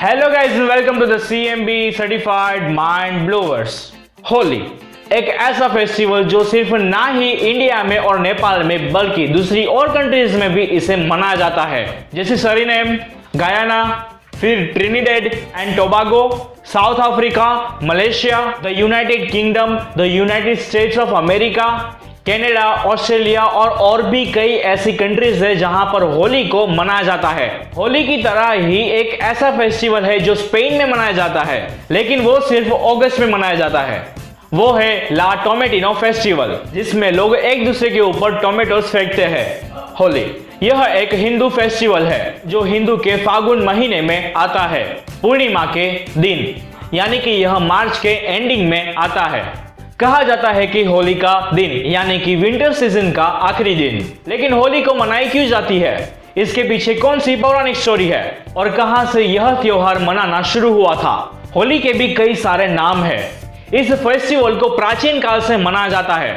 Hello guys, welcome to the CMB certified mind blowers. Holi एक ऐसा festival जो सिर्फ ना ही इंडिया में और नेपाल में बल्कि दूसरी और कंट्रीज में भी इसे मनाया जाता है, जैसे सरीनेम, गयाना, फिर Trinidad and Tobago, south Africa, Malaysia, the United kingdom, the United states of America, Canada, Australia और भी कई ऐसी कंट्रीज है जहां पर होली को मनाया जाता है। होली की तरह ही एक ऐसा फेस्टिवल है जो स्पेन में मनाया जाता है, लेकिन वो सिर्फ अगस्त में मनाया जाता है। वो है ला टोमेटिनो फेस्टिवल, जिसमें लोग एक दूसरे के ऊपर टोमेटोज फेंकते हैं। होली यह एक हिंदू फेस्टिवल है जो हिंदू के फागुन महीने में आता है, पूर्णिमा के दिन, यानी कि यह मार्च के एंडिंग में आता है। कहा जाता है कि होली का दिन यानी कि विंटर सीजन का आखिरी दिन। लेकिन होली को मनाई क्यों जाती है, इसके पीछे कौन सी पौराणिक स्टोरी है और कहां से यह त्योहार मनाना शुरू हुआ था। होली के भी कई सारे नाम हैं। इस फेस्टिवल को प्राचीन काल से मनाया जाता है।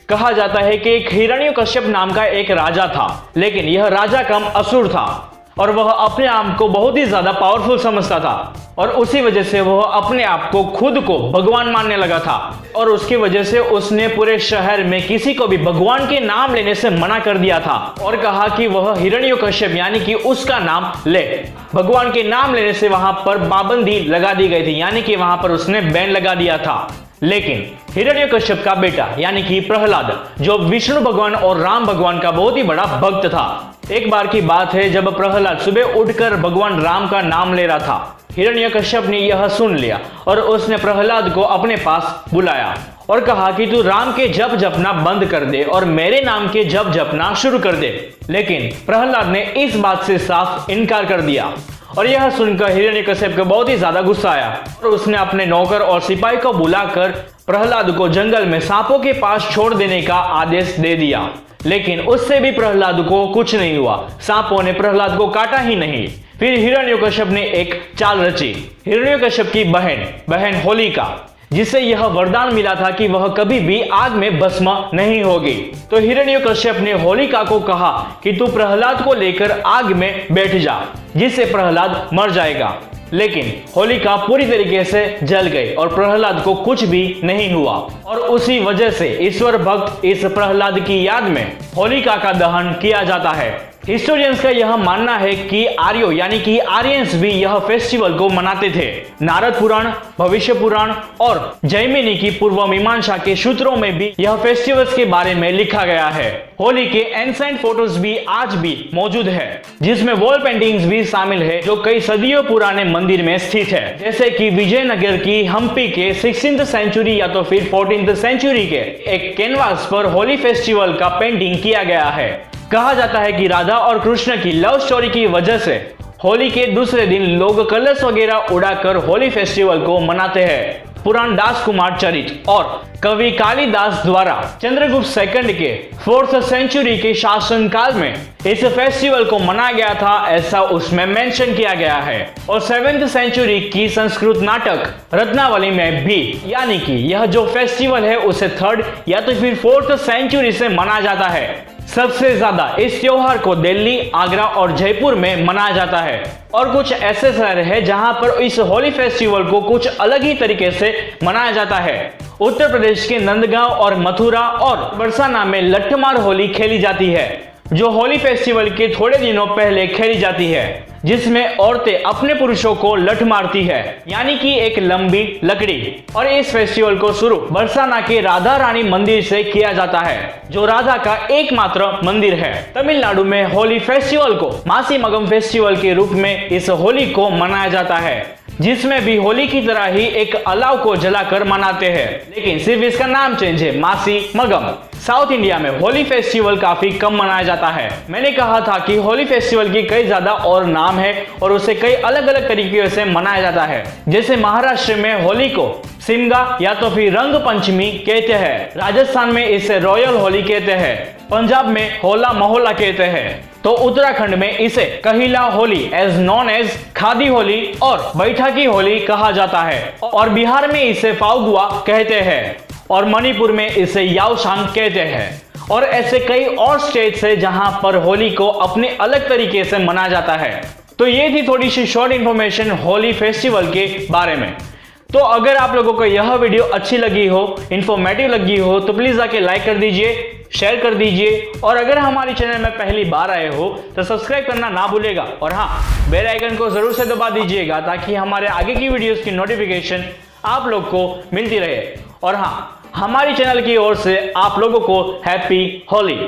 कहा जाता है कि एक हिरण्यकश्यप नाम का एक राजा था, लेकिन यह राजा कम असुर था और वह अपने आप को बहुत ही ज्यादा पावरफुल समझता था और उसी वजह से वह अपने आप को खुद को भगवान मानने लगा था और उसकी वजह से उसने पूरे शहर में किसी को भी भगवान के नाम लेने से मना कर दिया था और कहा कि वह हिरण्यकश्यप यानी कि उसका नाम ले। भगवान के नाम लेने से वहां पर पाबंदी लगा दी गई थी, यानी कि वहां पर उसने बैन लगा दिया था। लेकिन हिरण्यकश्यप का बेटा यानी कि प्रहलाद, जो विष्णु भगवान और राम भगवान का बहुत ही बड़ा भक्त था, एक बार की बात है जब प्रहलाद सुबह उठकर भगवान राम का नाम ले रहा था। हिरण्यकश्यप ने यह सुन लिया और उसने प्रहलाद को अपने पास बुलाया और कहा कि तू राम के जप जपना बंद कर दे और मेरे नाम के जप जपना शुरू कर दे। लेकिन प्रहलाद ने इस बात से साफ इनकार कर दिया और यह सुनकर हिरण्यकश्यप को बहुत ही ज्यादा गुस्सा आया और उसने अपने नौकर और सिपाही को बुलाकर प्रहलाद को जंगल में सांपों के पास छोड़ देने का आदेश दे दिया। लेकिन उससे भी प्रहलाद को कुछ नहीं हुआ, सांपों ने प्रहलाद को काटा ही नहीं। फिर हिरण्यकश्यप ने एक चाल रची। हिरण्यकश्यप की बहन होलिका, जिसे यह वरदान मिला था कि वह कभी भी आग में भस्म नहीं होगी। तो हिरण्यकश्यप ने होलिका को कहा कि तू प्रहलाद को लेकर आग में बैठ जा, जिससे प्रहलाद मर जाएगा। लेकिन होलिका पूरी तरीके से जल गई और प्रहलाद को कुछ भी नहीं हुआ और उसी वजह से ईश्वर भक्त इस प्रहलाद की याद में होलिका का दहन किया जाता है। हिस्टोरियंस का यह मानना है कि आर्यो यानी कि आर्यंस भी यह फेस्टिवल को मनाते थे। नारद पुराण, भविष्य पुराण और जैमिनी की पूर्व मीमांसा के सूत्रों में भी यह फेस्टिवल्स के बारे में लिखा गया है। होली के एंसेंट फोटोज भी आज भी मौजूद है, जिसमें वॉल पेंटिंग्स भी शामिल है जो कई सदियों पुराने मंदिर में स्थित है, जैसे कि विजयनगर की हम्पी के 16th सेंचुरी या तो फिर 14th सेंचुरी के एक कैनवास पर होली फेस्टिवल का पेंटिंग किया गया है। कहा जाता है कि राधा और कृष्ण की लव स्टोरी की वजह से होली के दूसरे दिन लोग कलश वगैरह उड़ाकर होली फेस्टिवल को मनाते हैं। पुराण दास कुमार चरित और कवि कालिदास द्वारा चंद्रगुप्त सेकंड के 4th सेंचुरी के शासन काल में इस फेस्टिवल को मनाया गया था, ऐसा उसमें मेंशन किया गया है। और 7th सेंचुरी की संस्कृत नाटक रत्नावली में भी, यानी कि यह जो फेस्टिवल है उसे 3rd या तो फिर 4th सेंचुरी से मनाया जाता है। सबसे ज्यादा इस त्योहार को दिल्ली, आगरा और जयपुर में मनाया जाता है और कुछ ऐसे शहर हैं जहां पर इस होली फेस्टिवल को कुछ अलग ही तरीके से मनाया जाता है। उत्तर प्रदेश के नंदगांव और मथुरा और बरसाना में लठमार होली खेली जाती है, जो होली फेस्टिवल के थोड़े दिनों पहले खेली जाती है, जिसमें औरतें अपने पुरुषों को लठ मारती है, यानी कि एक लंबी लकड़ी। और इस फेस्टिवल को शुरू बरसाना के राधा रानी मंदिर से किया जाता है, जो राधा का एकमात्र मंदिर है। तमिलनाडु में होली फेस्टिवल को मासी मगम फेस्टिवल के रूप में इस होली को मनाया जाता है, जिसमें भी होली की तरह ही एक अलाव को जलाकर मनाते हैं, लेकिन सिर्फ इसका नाम चेंज है, मासी मगम। साउथ इंडिया में होली फेस्टिवल काफी कम मनाया जाता है। मैंने कहा था कि होली फेस्टिवल की कई ज्यादा और नाम है और उसे कई अलग अलग तरीके से मनाया जाता है। जैसे महाराष्ट्र में होली को सिमगा या तो फिर रंग पंचमी कहते हैं, राजस्थान में इसे रॉयल होली कहते हैं, पंजाब में होला मोहल्ला कहते हैं, तो उत्तराखंड में इसे कहिला होली एज नॉन एज खादी होली और बैठाकी होली कहा जाता है और बिहार में इसे फागुआ कहते हैं और मणिपुर में इसे याओसांग कहते हैं। और ऐसे कई और स्टेट्स है जहां पर होली को अपने अलग तरीके से मनाया जाता है। तो ये थी थोड़ी सी शॉर्ट इंफॉर्मेशन होली फेस्टिवल के बारे में। तो अगर आप लोगों को यह वीडियो अच्छी लगी हो, इंफॉर्मेटिव लगी हो, तो प्लीज आके लाइक कर दीजिए, शेयर कर दीजिए, और अगर हमारे चैनल में पहली बार आए हो तो सब्सक्राइब करना ना भूलेगा, और हाँ, बेल आइकन को जरूर से दबा दीजिएगा ताकि हमारे आगे की वीडियोस की नोटिफिकेशन आप लोग को मिलती रहे। और हाँ, हमारी चैनल की ओर से आप लोगों को हैप्पी होली।